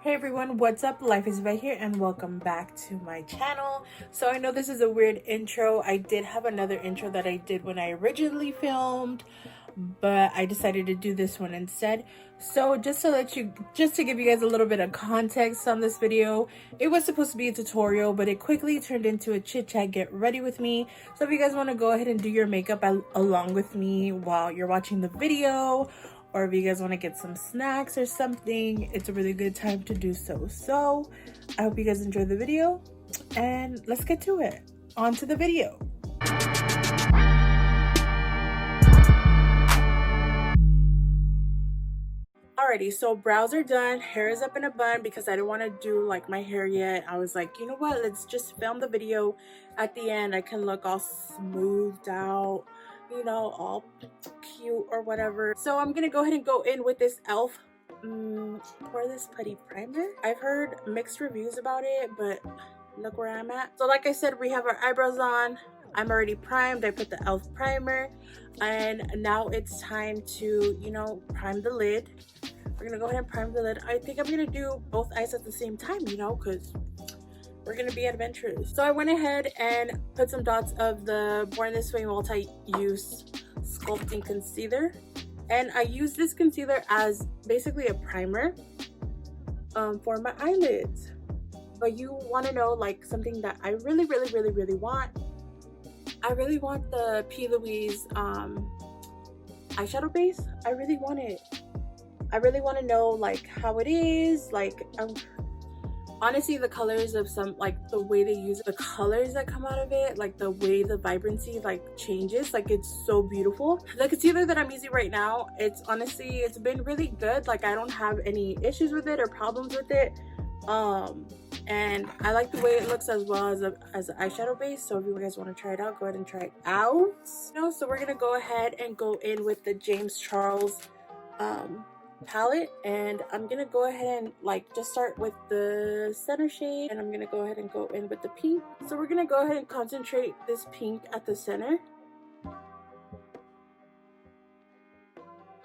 Hey everyone, what's up? Life is Vet here and welcome back to my channel. So I know this is a weird intro. I did have another intro that I did when I originally filmed, but I decided to do this one instead. So just to give you guys a little bit of context on this video, it was supposed to be a tutorial, but it quickly turned into a chit chat get ready with me. So if you guys want to go ahead and do your makeup along with me while you're watching the video, or if you guys want to get some snacks or something, it's a really good time to do so. So I hope you guys enjoy the video and let's get to it. On to the video. Alrighty, so brows are done, hair is up in a bun because I didn't want to do like my hair yet. I was like, you know what, let's just film the video. At the end I can look all smoothed out, you know, all cute or whatever. So I'm gonna go ahead and go in with this e.l.f. for this putty primer. I've heard mixed reviews about it, but look where I'm at. So like I said, we have our eyebrows on. I'm already primed. I put the e.l.f. primer and now it's time to, you know, prime the lid. We're gonna go ahead and prime the lid. I think I'm gonna do both eyes at the same time, you know, because we're gonna be adventurous. So I went ahead and put some dots of the Born This Way multi-use sculpting concealer, and I use this concealer as basically a primer for my eyelids. But you want to know like something that I really want. I really want the P. Louise eyeshadow base. I really want it. I really want to know like how it is, like honestly, the colors of some, like the way they use it, the colors that come out of it, like the way the vibrancy like changes, like it's so beautiful. The concealer that I'm using right now, it's honestly, it's been really good. Like I don't have any issues with it or problems with it. And I like the way it looks as well as an eyeshadow base. So if you guys want to try it out, go ahead and try it out. You know, so we're gonna go ahead and go in with the James Charles palette, and I'm gonna go ahead and like just start with the center shade, and I'm gonna go ahead and go in with the pink. So we're gonna go ahead and concentrate this pink at the center.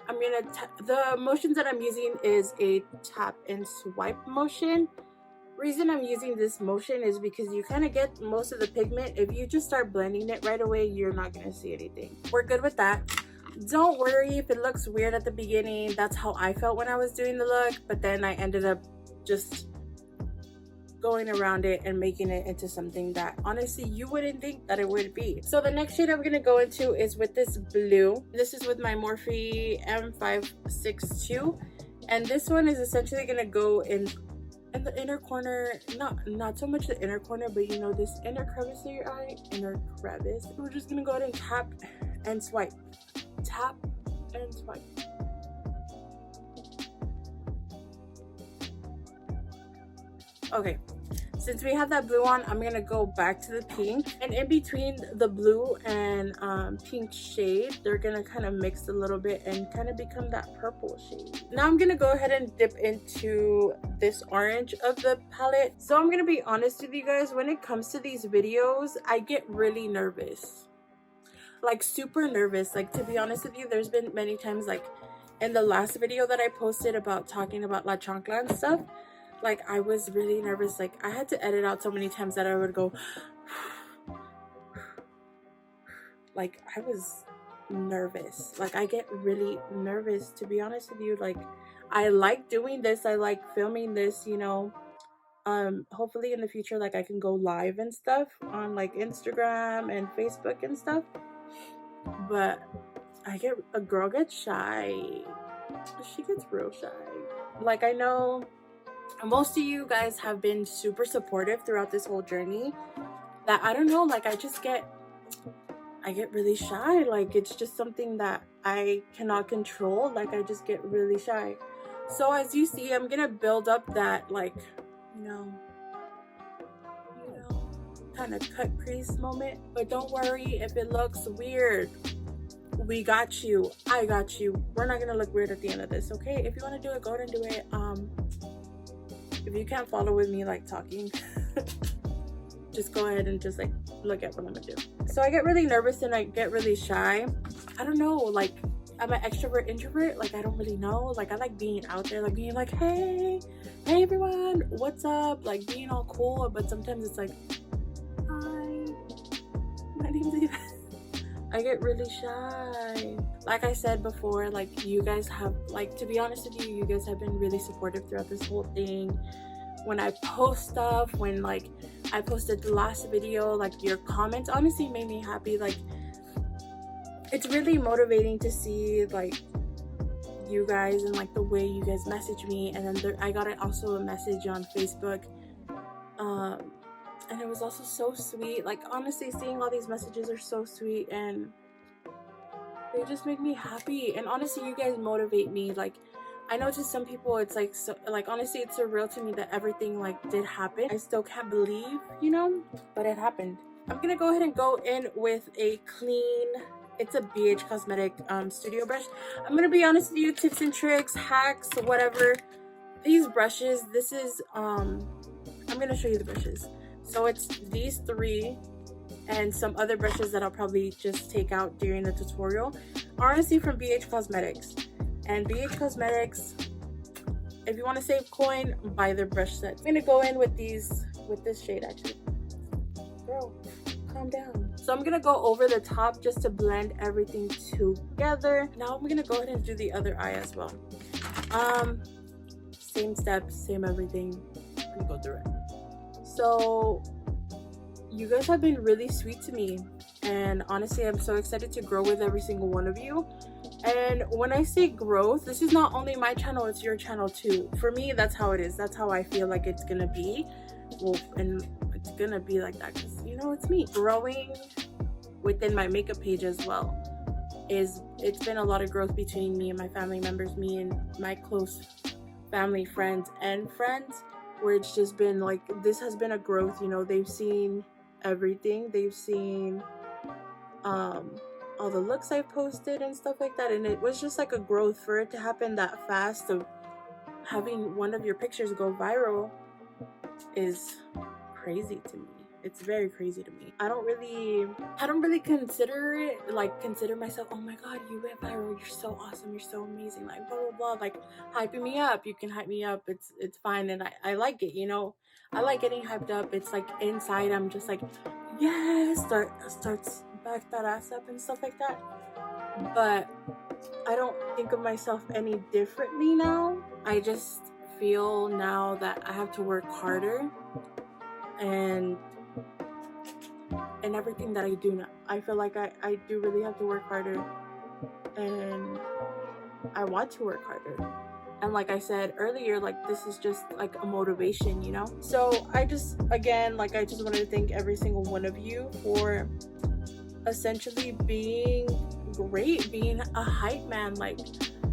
I'm gonna the motions that I'm using is a tap and swipe motion. Reason I'm using this motion is because you kind of get most of the pigment. If you just start blending it right away, you're not gonna see anything. We're good with that. Don't worry if it looks weird at the beginning. That's how I felt when I was doing the look, but then I ended up just going around it and making it into something that honestly you wouldn't think that it would be. So the next shade I'm gonna go into is with this blue. This is with my Morphe M562, and this one is essentially gonna go in the inner corner, not so much the inner corner, but you know, this inner crevice of your eye, inner crevice. We're just gonna go ahead and tap and swipe. Tap and swipe. Okay, since we have that blue on, I'm gonna go back to the pink, and in between the blue and pink shade, they're gonna kind of mix a little bit and kind of become that purple shade. Now I'm gonna go ahead and dip into this orange of the palette. So I'm gonna be honest with you guys, when it comes to these videos, I get really nervous. Like super nervous. Like, to be honest with you, there's been many times, like in the last video that I posted about talking about La Chancla and stuff, like I was really nervous. Like I had to edit out so many times that I would go like I was nervous. Like I get really nervous, to be honest with you. Like I like doing this, I like filming this, you know. Hopefully in the future, like I can go live and stuff on like Instagram and Facebook and stuff. But a girl gets shy. She gets real shy. Like I know most of you guys have been super supportive throughout this whole journey, that I don't know, like I get really shy. Like it's just something that I cannot control. Like I just get really shy. So as you see, I'm gonna build up that, like, you know, kind of cut crease moment. But don't worry if it looks weird. We got you. I got you. We're not gonna look weird at the end of this, okay? If you want to do it, go ahead and do it. If you can't follow with me like talking, just go ahead and just like look at what I'm gonna do. So I get really nervous and I get really shy. I don't know, like I'm an extrovert introvert, like I don't really know. Like I like being out there, like being like, hey, hey everyone, what's up, like being all cool, but sometimes it's like, hi, my name's Eva. I get really shy. Like I said before, like you guys have, like, to be honest with you, you guys have been really supportive throughout this whole thing. When I post stuff, when like I posted the last video, like your comments honestly made me happy. Like it's really motivating to see like you guys and like the way you guys message me. And then I got also a message on Facebook, and it was also so sweet. Like honestly, seeing all these messages are so sweet and they just make me happy. And honestly, you guys motivate me. Like I know to some people it's like, so like honestly it's surreal to me that everything like did happen. I still can't believe, you know, but it happened. I'm gonna go ahead and go in with a clean, it's a BH Cosmetic studio brush. I'm gonna be honest with you, tips and tricks, hacks, whatever. These brushes, this is I'm gonna show you the brushes. So it's these three and some other brushes that I'll probably just take out during the tutorial, honestly, from BH Cosmetics. And BH Cosmetics, if you want to save coin, buy their brush sets. I'm gonna go in with these, with this shade actually. Girl, calm down. So I'm gonna go over the top just to blend everything together. Now I'm gonna go ahead and do the other eye as well. Same steps, same everything. I'm gonna go through it. So you guys have been really sweet to me, and honestly I'm so excited to grow with every single one of you. And when I say growth, this is not only my channel, it's your channel too. For me, that's how it is. That's how I feel like it's gonna be. Well, and it's gonna be like that because, you know, it's me growing within my makeup page as well. It's been a lot of growth between me and my family members, me and my close family, friends, where it's just been like, this has been a growth. You know, they've seen everything. They've seen all the looks I've posted and stuff like that, and it was just like a growth. For it to happen that fast, of having one of your pictures go viral, is crazy to me. It's very crazy to me. I don't really consider myself, oh my god, you went viral, you're so awesome, you're so amazing, like blah blah blah, like hyping me up. You can hype me up, it's fine, and I like it, you know. I like getting hyped up. It's like inside I'm just like, yes, starts back that ass up and stuff like that. But I don't think of myself any differently now. I just feel now that I have to work harder, and everything that I do now, I feel like I do really have to work harder, and I want to work harder. And like I said earlier, like this is just like a motivation, you know. So I just wanted to thank every single one of you for essentially being great, being a hype man, like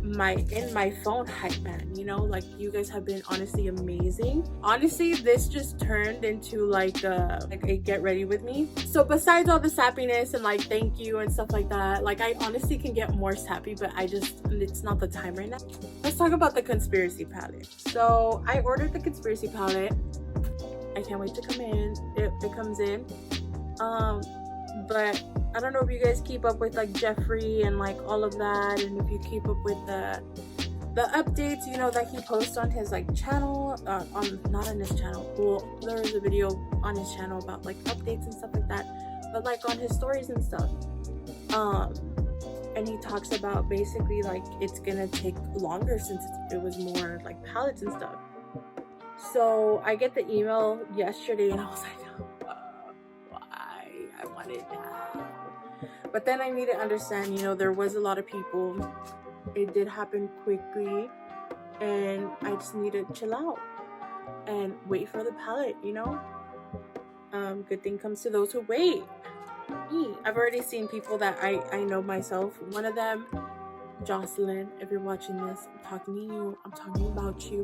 my phone hype man, you know. Like you guys have been honestly amazing. Honestly, this just turned into like a get ready with me. So besides all the sappiness and like thank you and stuff like that, like I honestly can get more sappy, but it's not the time right now. Let's talk about the conspiracy palette. So I ordered the conspiracy palette. I can't wait to come in. It comes in. But I don't know if you guys keep up with like Jeffrey and like all of that, and if you keep up with the updates, you know, that he posts on his like channel, not on his channel. Well, there is a video on his channel about like updates and stuff like that, but like on his stories and stuff. And he talks about basically like it's gonna take longer since it was more like palettes and stuff. So I get the email yesterday and I was like, why? I want it now. But then I need to understand, you know, there was a lot of people. It did happen quickly, and I just need to chill out and wait for the palette, you know. Good thing comes to those who wait. Me. I've already seen people that I know myself. One of them, Jocelyn, if you're watching this, I'm talking to you. I'm talking about you.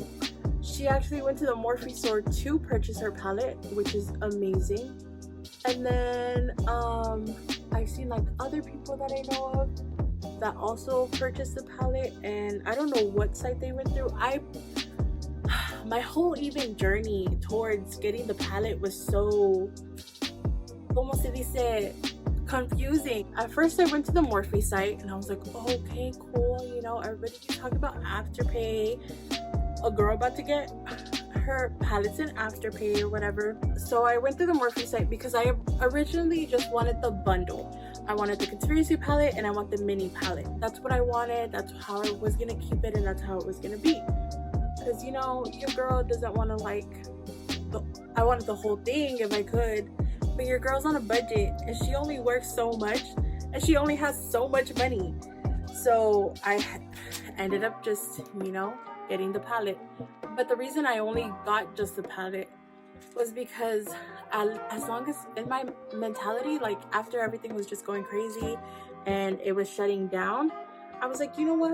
She actually went to the Morphe store to purchase her palette, which is amazing. And then I've seen like other people that I know of that also purchased the palette, and I don't know what site they went through. My whole even journey towards getting the palette was so, como se dice, confusing. At first I went to the Morphe site and I was like, oh, okay, cool, you know, everybody keeps talking about Afterpay. A girl about to get her palettes in Afterpay or whatever. So I went through the Morphe site because I originally just wanted the bundle. I wanted the conspiracy palette and I want the mini palette. That's what I wanted. That's how I was gonna keep it, and that's how it was gonna be. Because, you know, your girl doesn't want to like I wanted the whole thing if I could, but your girl's on a budget and she only works so much and she only has so much money. So I ended up just, you know, getting the palette. But the reason I only got just the palette was because as long as in my mentality, like after everything was just going crazy and it was shutting down, I was like, you know what,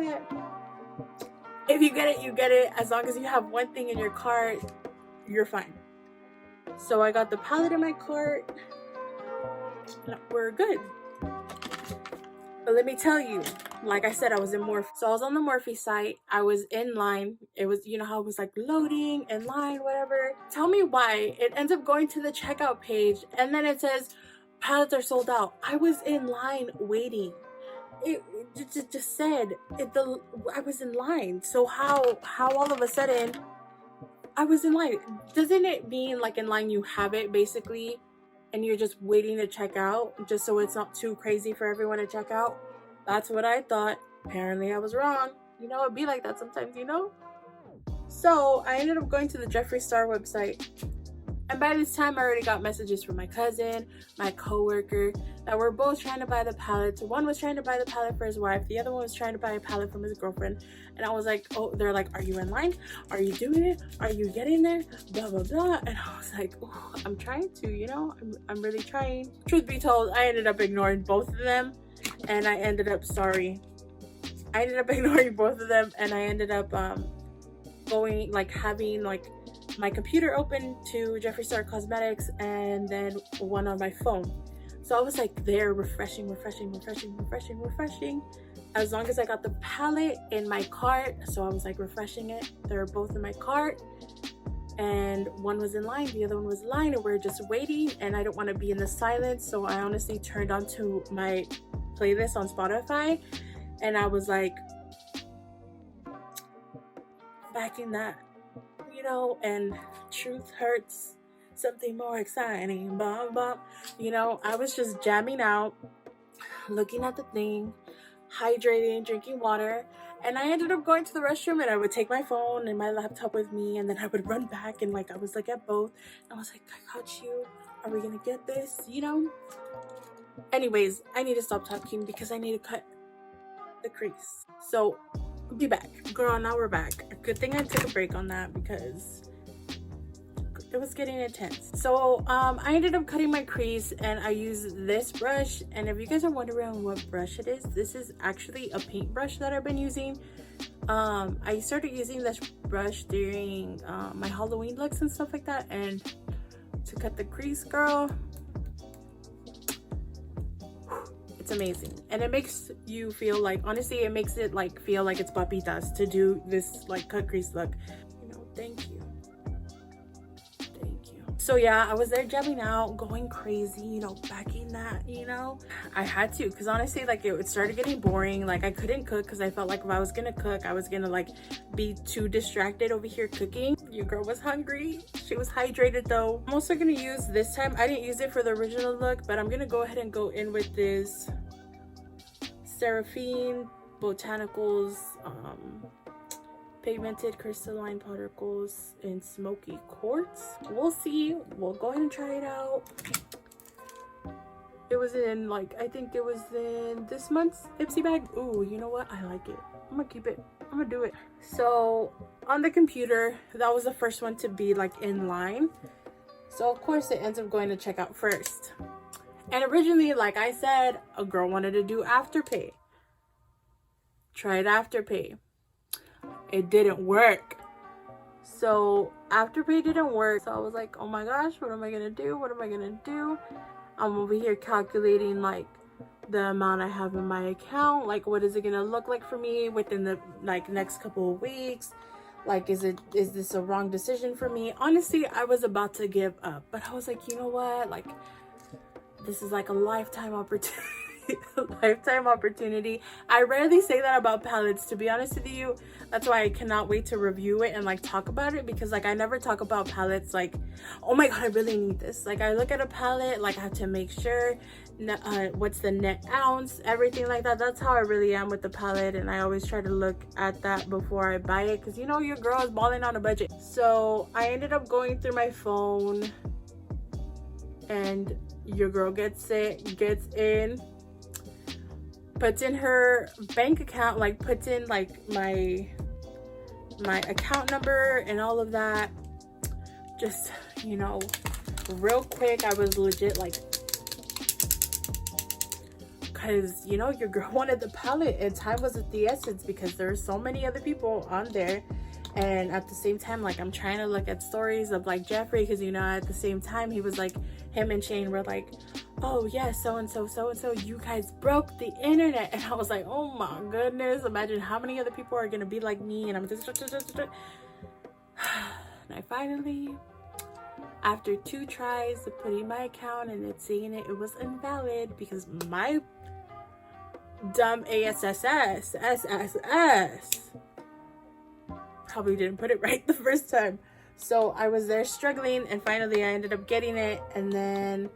if you get it, you get it. As long as you have one thing in your cart, you're fine. So I got the palette in my cart. We're good. But let me tell you, like I said, I was in Morphe. So I was on the Morphe site. I was in line. It was, you know how it was like loading, in line, whatever. Tell me why it ends up going to the checkout page and then it says palettes are sold out. I was in line waiting. It just said I was in line. So how all of a sudden I was in line? Doesn't it mean like in line you have it basically and you're just waiting to check out just so it's not too crazy for everyone to check out? That's what I thought. Apparently I was wrong. You know, it'd be like that sometimes, you know? So I ended up going to the Jeffree Star website. And by this time, I already got messages from my cousin, my coworker, that were both trying to buy the palettes. One was trying to buy the palette for his wife. The other one was trying to buy a palette from his girlfriend. And I was like, oh, they're like, are you in line? Are you doing it? Are you getting there? Blah, blah, blah. And I was like, oh, I'm trying to, you know, I'm really trying. Truth be told, I ended up ignoring both of them. And I ended up, I ended up ignoring both of them. And I ended up going, like, having, like, my computer open to Jeffree Star Cosmetics and then one on my phone. So I was like there refreshing as long as I got the palette in my cart. So I was like refreshing it. They're both in my cart and one was in line, the other one was in line, and we're just waiting, and I don't want to be in the silence. So I honestly turned on to my playlist on Spotify and I was like back in that, you know, and truth hurts, something more exciting, bum bum. You know, I was just jamming out, looking at the thing, hydrating, drinking water, and I ended up going to the restroom, and I would take my phone and my laptop with me, and then I would run back, and like I was like at both. I was like, I got you. Are we gonna get this? You know? Anyways, I need to stop talking because I need to cut the crease. So be back, girl. Now we're back. Good thing I took a break on that because it was getting intense. So I ended up cutting my crease and I used this brush. And if you guys are wondering what brush it is, this is actually a paintbrush that I've been using. I started using this brush during my Halloween looks and stuff like that, and to cut the crease, girl, it's amazing. And it makes you feel like, honestly, it makes it like feel like it's papitas to do this like cut crease look, you know. Thank you. So yeah, I was there jamming out, going crazy, you know, backing that, you know. I had to, because honestly, like it started getting boring. Like I couldn't cook because I felt like if I was gonna cook, I was gonna like be too distracted over here cooking. Your girl was hungry. She was hydrated though. I'm also gonna use this time, I didn't use it for the original look, but I'm gonna go ahead and go in with this Seraphine Botanicals pigmented crystalline particles in smoky quartz. We'll see. We'll go ahead and try it out. It was in like, I think it was in this month's Ipsy bag. Ooh, you know what? I like it. I'm gonna keep it. I'm gonna do it. So on the computer, that was the first one to be like in line. So of course it ends up going to checkout first. And originally, like I said, a girl wanted to do Afterpay. Tried Afterpay. It didn't work. So Afterpay didn't work. So I was like, oh my gosh, what am I gonna do? What am I gonna do? I'm over here calculating like the amount I have in my account. Like, what is it gonna look like for me within the like next couple of weeks? Like, is this a wrong decision for me? Honestly, I was about to give up, but I was like, you know what? Like, this is like a lifetime opportunity. lifetime opportunity. I rarely say that about palettes, to be honest with you. That's why I cannot wait to review it and like talk about it, because like I never talk about palettes like, oh my god, I really need this. Like I look at a palette, like I have to make sure what's the net ounce, everything like that. That's how I really am with the palette, and I always try to look at that before I buy it, because you know your girl is balling on a budget. So I ended up going through my phone, and your girl gets in, puts in her bank account, like puts in like my account number and all of that. Just, you know, real quick, I was legit like, because you know your girl wanted the palette and time was of the essence, because there are so many other people on there. And at the same time, like I'm trying to look at stories of like Jeffrey, because you know at the same time he was like, him and Shane were like, oh yeah, so and so, you guys broke the internet. And I was like, oh my goodness, imagine how many other people are gonna be like me. And I'm just and I finally, after 2 tries of putting my account and it saying it was invalid, because my dumb SSS probably didn't put it right the first time. So I was there struggling, and finally I ended up getting it. And then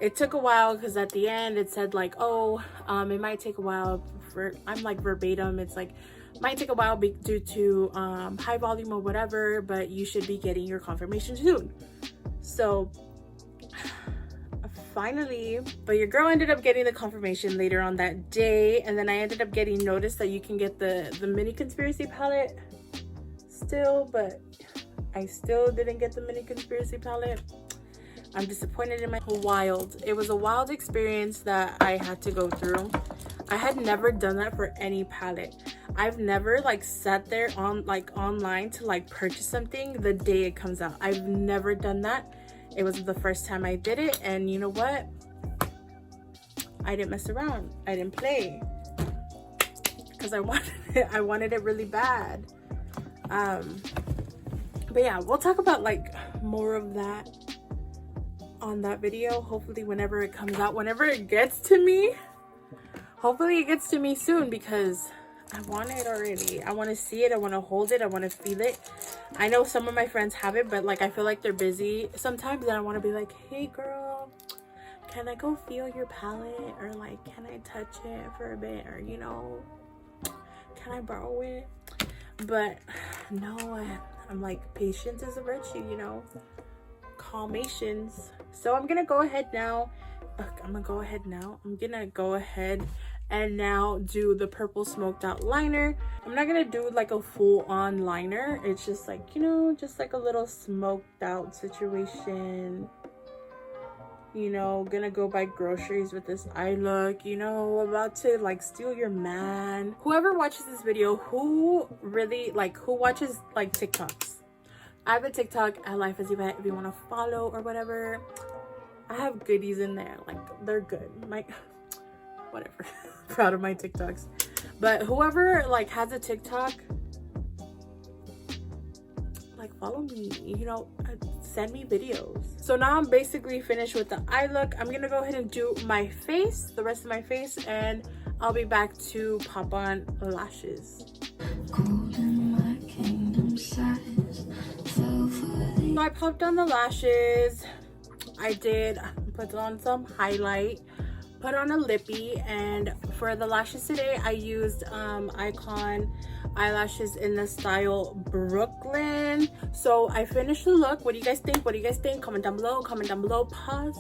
it took a while, because at the end it said like, oh, it might take a while for, I'm like verbatim, it's like, might take a while due to high volume or whatever, but you should be getting your confirmation soon. So finally, but your girl ended up getting the confirmation later on that day. And then I ended up getting notice that you can get the mini conspiracy palette still, but I still didn't get the mini conspiracy palette. I'm disappointed in my wild. It was a wild experience that I had to go through. I had never done that for any palette. I've never like sat there on like online to like purchase something the day it comes out. I've never done that. It was the first time I did it, and you know what? I didn't mess around. I didn't play, because I wanted it. I wanted it really bad. But yeah, we'll talk about like more of that on that video, hopefully whenever it comes out, whenever it gets to me. Hopefully it gets to me soon, because I want it already. I want to see it, I want to hold it, I want to feel it. I know some of my friends have it, but like I feel like they're busy sometimes, and I want to be like, hey girl, can I go feel your palette, or like can I touch it for a bit, or you know, can I borrow it? But no, I'm like, patience is a virtue, you know, calmations. So I'm gonna go ahead now. I'm gonna go ahead and now do the purple smoked out liner. I'm not gonna do like a full-on liner. It's just like, you know, just like a little smoked out situation. You know, gonna go buy groceries with this eye look, you know, about to like steal your man. Whoever watches this video, who watches like TikToks. I have a TikTok at LIFEASYVETTE if you want to follow or whatever. I have goodies in there, like they're good. Whatever. Proud of my TikToks. But whoever like has a TikTok, like follow me, you know, send me videos. So now I'm basically finished with the eye look. I'm gonna go ahead and do my face, the rest of my face, and I'll be back to pop on lashes. So I popped on the lashes. I did put on some highlight, put on a lippy, and for the lashes today I used IIKON eyelashes in the style Brooklyn. So I finished the look. What do you guys think? Comment down below. Pause,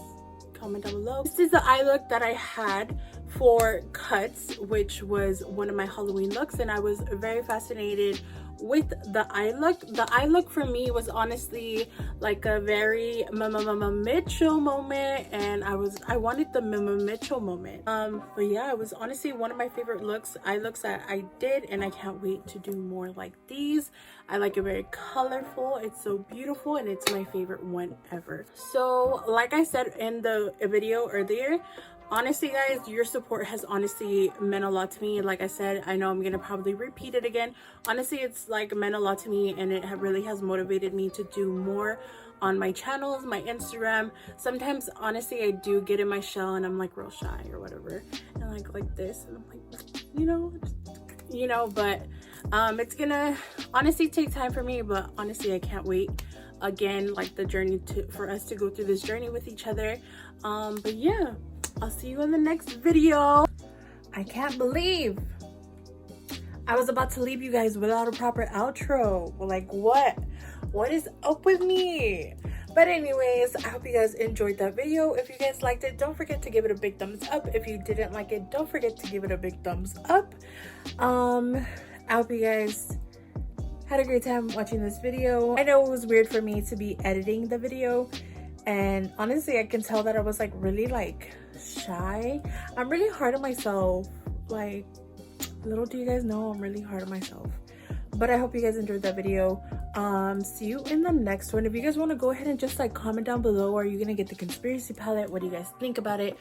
comment down below. This is the eye look that I had for Cuts, which was one of my Halloween looks, and I was very fascinated with the eye look. The eye look for me was honestly like a very Mama Mitchell moment, and I wanted the Mama Mitchell moment. But yeah, it was honestly one of my favorite eye looks that I did, and I can't wait to do more like these. I like it very colorful. It's so beautiful, and it's my favorite one ever. So like I said in the video earlier, Honestly guys, your support has honestly meant a lot to me. Like I said, I know I'm gonna probably repeat it again. Honestly, it's like meant a lot to me, and it really has motivated me to do more on my channels, my Instagram. Sometimes honestly I do get in my shell and I'm like real shy or whatever, and like this, and I'm like, you know, but it's gonna honestly take time for me, but honestly I can't wait again, like the journey for us to go through this journey with each other. But yeah, I'll see you in the next video. I can't believe I was about to leave you guys without a proper outro. Like, what is up with me? But anyways, I hope you guys enjoyed that video. If you guys liked it, don't forget to give it a big thumbs up. If you didn't like it, don't forget to give it a big thumbs up. I hope you guys had a great time watching this video. I know it was weird for me to be editing the video, and honestly I can tell that I was like really like shy. I'm really hard on myself. Like, little do you guys know, I'm really hard on myself. But I hope you guys enjoyed that video. See you in the next one. If you guys want to go ahead and just like comment down below, are you gonna get the conspiracy palette? What do you guys think about it?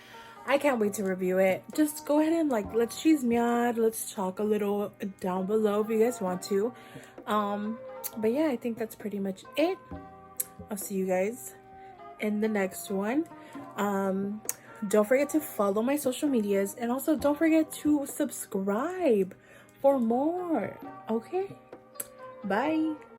I can't wait to review it. Just go ahead and like, let's chismear, let's talk a little down below if you guys want to. But yeah, I think that's pretty much it. I'll see you guys in the next one. Don't forget to follow my social medias, and also don't forget to subscribe for more. Okay, bye.